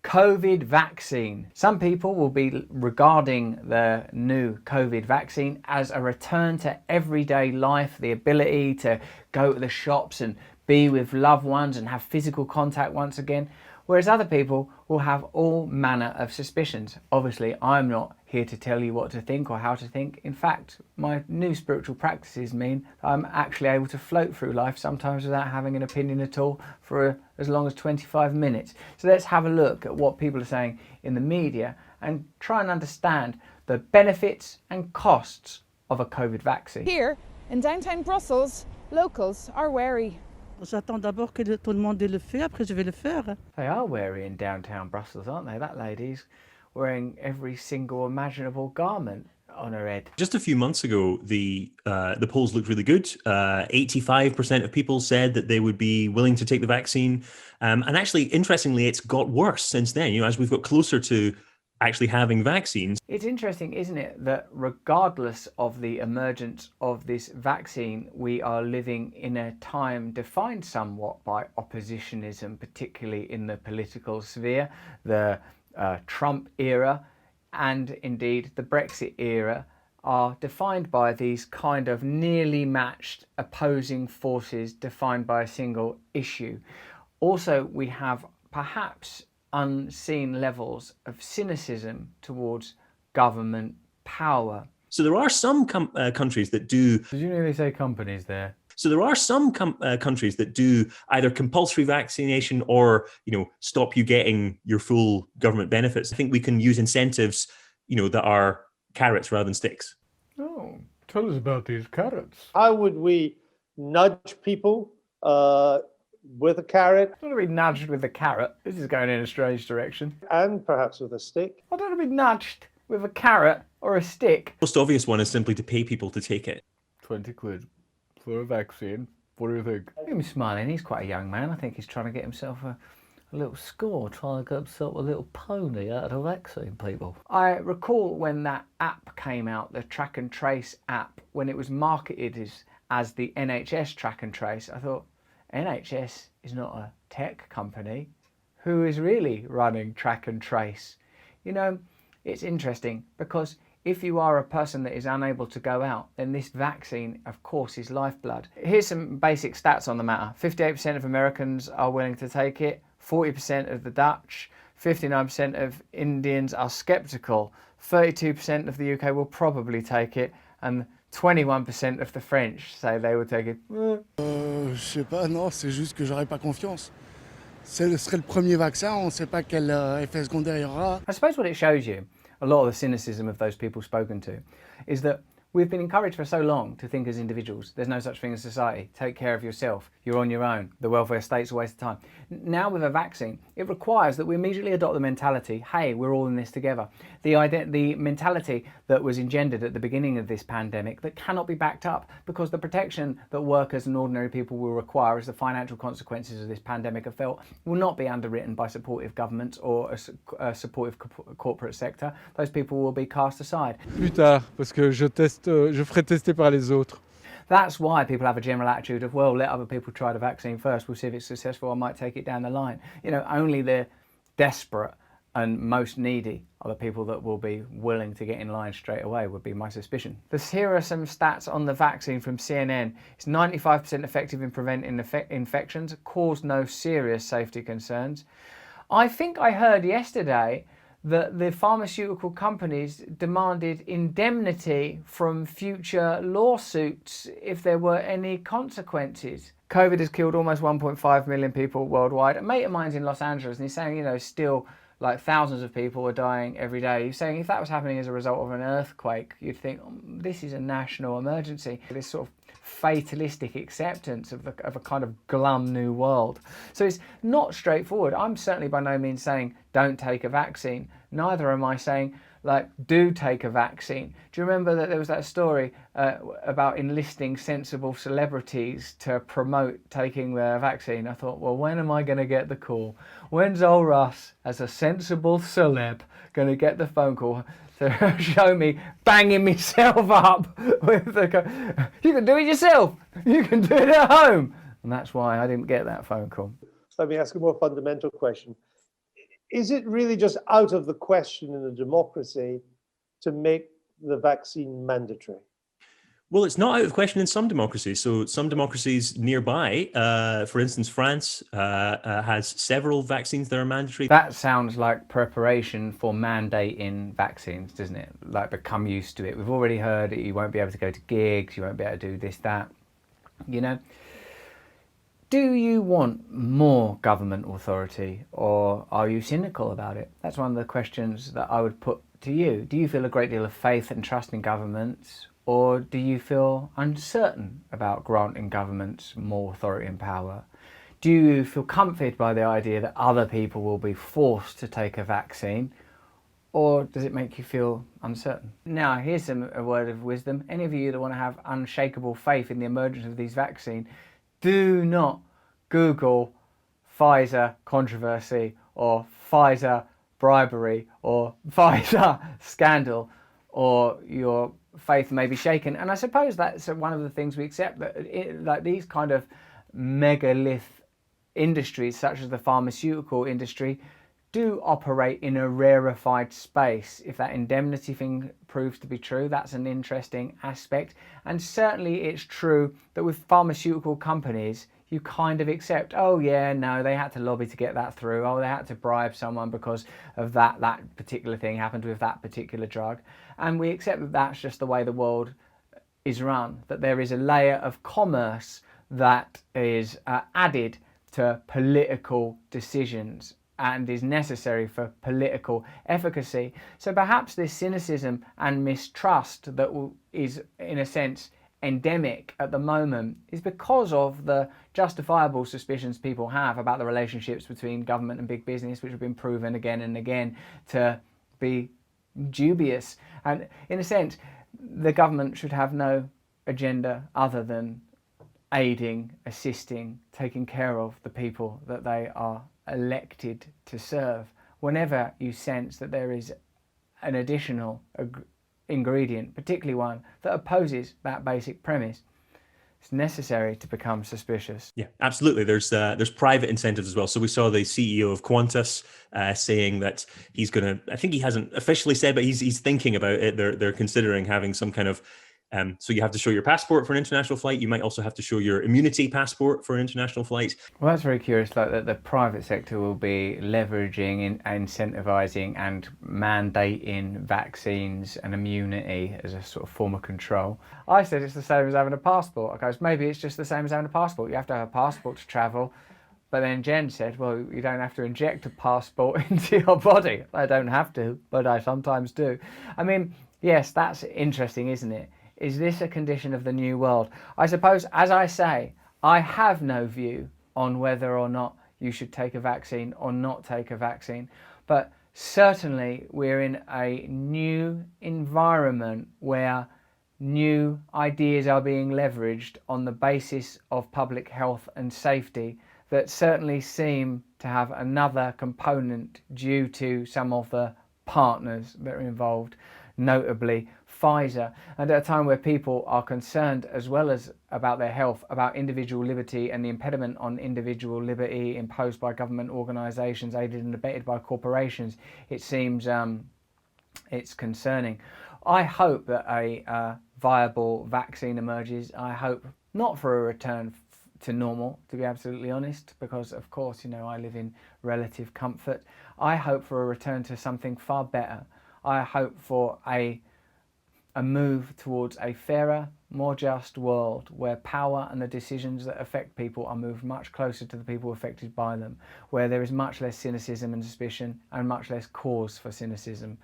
COVID vaccine. Some people will be regarding the new COVID vaccine as a return to everyday life, the ability to go to the shops and be with loved ones and have physical contact once again, whereas other people will have all manner of suspicions. Obviously, I'm not here to tell you what to think or how to think. In fact, my new spiritual practices mean that I'm actually able to float through life sometimes without having an opinion at all for as long as 25 minutes. So let's have a look at what people are saying in the media and try and understand the benefits and costs of a COVID vaccine. Here in downtown Brussels, locals are wary. J'attends d'abord que tout le monde le fait, après je vais le faire. They are wary in downtown Brussels, aren't they? That lady's wearing every single imaginable garment on her head. Just a few months ago, the polls looked really good. 85% of people said that they would be willing to take the vaccine. And actually, interestingly, it's got worse since then. You know, as we've got closer to actually having vaccines. It's interesting, isn't it, that regardless of the emergence of this vaccine, we are living in a time defined somewhat by oppositionism, particularly in the political sphere. The Trump era and indeed the Brexit era are defined by these kind of nearly matched opposing forces defined by a single issue. Also, we have perhaps unseen levels of cynicism towards government power. So there are some countries that do... Did you nearly say companies there? So there are some countries that do either compulsory vaccination or, you know, stop you getting your full government benefits. I think we can use incentives, you know, that are carrots rather than sticks. Oh, tell us about these carrots. How would we nudge people with a carrot? I don't want to be nudged with a carrot. This is going in a strange direction. And perhaps with a stick. I don't want to be nudged with a carrot or a stick. Most obvious one is simply to pay people to take it. 20 quid for a vaccine. What do you think? Look at him smiling. He's quite a young man. I think he's trying to get himself a little score, trying to get himself a little pony out of the vaccine, people. I recall when that app came out, the Track and Trace app, when it was marketed as the NHS Track and Trace, I thought, NHS is not a tech company. Who is really running Track and Trace? You know, it's interesting because if you are a person that is unable to go out, then this vaccine, of course, is lifeblood. Here's some basic stats on the matter. 58% of Americans are willing to take it, 40% of the Dutch, 59% of Indians are sceptical, 32% of the UK will probably take it, and 21% of the French say they would take it. Je sais pas, non, c'est juste que j'aurais pas confiance. Ce serait le premier vaccin, on ne sait pas quel effet secondaire il y aura. I suppose what it shows you, a lot of the cynicism of those people spoken to, is that we've been encouraged for so long to think as individuals. There's no such thing as society. Take care of yourself. You're on your own. The welfare state's a waste of time. Now with a vaccine, it requires that we immediately adopt the mentality, hey, we're all in this together. The mentality that was engendered at the beginning of this pandemic that cannot be backed up because the protection that workers and ordinary people will require as the financial consequences of this pandemic are felt will not be underwritten by supportive governments or a supportive corporate sector. Those people will be cast aside. Plus tard, parce que je ferai tester par les autres. That's why people have a general attitude of, well, let other people try the vaccine first. We'll see if it's successful. I might take it down the line. You know, only the desperate and most needy are the people that will be willing to get in line straight away, would be my suspicion. Here are some stats on the vaccine from CNN. It's 95% effective in preventing infections, caused no serious safety concerns. I think I heard yesterday that the pharmaceutical companies demanded indemnity from future lawsuits if there were any consequences. COVID has killed almost 1.5 million people worldwide. A mate of mine's in Los Angeles and he's saying, you know, still like thousands of people are dying every day. He's saying if that was happening as a result of an earthquake, you'd think, oh, this is a national emergency. This sort of fatalistic acceptance of a kind of glum new world. So it's not straightforward. I'm certainly by no means saying don't take a vaccine. Neither am I saying like do take a vaccine. Do you remember that there was that story about enlisting sensible celebrities to promote taking the vaccine? I thought, well, when am I going to get the call? When's old Russ, as a sensible celeb, going to get the phone call to show me banging myself up with the... You can do it yourself. You can do it at home. And that's why I didn't get that phone call. So let me ask a more fundamental question. is it really just out of the question in a democracy to make the vaccine mandatory? Well, it's not out of question in some democracies. So some democracies nearby, for instance, France has several vaccines that are mandatory. That sounds like preparation for mandating vaccines, doesn't it? Like become used to it. We've already heard that you won't be able to go to gigs, you won't be able to do this, that, you know. Do you want more government authority, or are you cynical about it? That's one of the questions that I would put to you. Do you feel a great deal of faith and trust in governments, or do you feel uncertain about granting governments more authority and power? Do you feel comforted by the idea that other people will be forced to take a vaccine, or does it make you feel uncertain? Now, here's a word of wisdom. Any of you that want to have unshakable faith in the emergence of these vaccines, do not Google Pfizer controversy or Pfizer bribery or Pfizer scandal, or your faith may be shaken. And I suppose that's one of the things we accept, that like these kind of megalith industries such as the pharmaceutical industry do operate in a rarefied space. If that indemnity thing proves to be true, that's an interesting aspect. And certainly it's true that with pharmaceutical companies, you kind of accept, oh yeah, no, they had to lobby to get that through. Oh, they had to bribe someone because of that particular thing happened with that particular drug. And we accept that that's just the way the world is run, that there is a layer of commerce that is added to political decisions and is necessary for political efficacy. So perhaps this cynicism and mistrust that is, in a sense, endemic at the moment is because of the justifiable suspicions people have about the relationships between government and big business, which have been proven again and again to be dubious. And in a sense, the government should have no agenda other than aiding, assisting, taking care of the people that they are elected to serve. Whenever you sense that there is an additional ingredient, particularly one that opposes that basic premise, it's necessary to become suspicious. Yeah, absolutely. There's private incentives as well. So we saw the CEO of Qantas saying that he's going to, I think he hasn't officially said, but he's thinking about it. They're considering having some kind of so you have to show your passport for an international flight. You might also have to show your immunity passport for an international flight. Well, that's very curious, like that the private sector will be leveraging, incentivizing and mandating vaccines and immunity as a sort of form of control. I said it's the same as having a passport. Okay, so maybe it's just the same as having a passport. You have to have a passport to travel. But then Jen said, well, you don't have to inject a passport into your body. I don't have to, but I sometimes do. I mean, yes, that's interesting, isn't it? Is this a condition of the new world? I suppose, as I say, I have no view on whether or not you should take a vaccine or not take a vaccine. But certainly we're in a new environment where new ideas are being leveraged on the basis of public health and safety that certainly seem to have another component due to some of the partners that are involved, notably Pfizer, and at a time where people are concerned as well as about their health, about individual liberty and the impediment on individual liberty imposed by government organisations aided and abetted by corporations, it seems it's concerning. I hope that a viable vaccine emerges. I hope not for a return to normal, to be absolutely honest, because of course, you know, I live in relative comfort. I hope for a return to something far better. I hope for a move towards a fairer, more just world where power and the decisions that affect people are moved much closer to the people affected by them, where there is much less cynicism and suspicion and much less cause for cynicism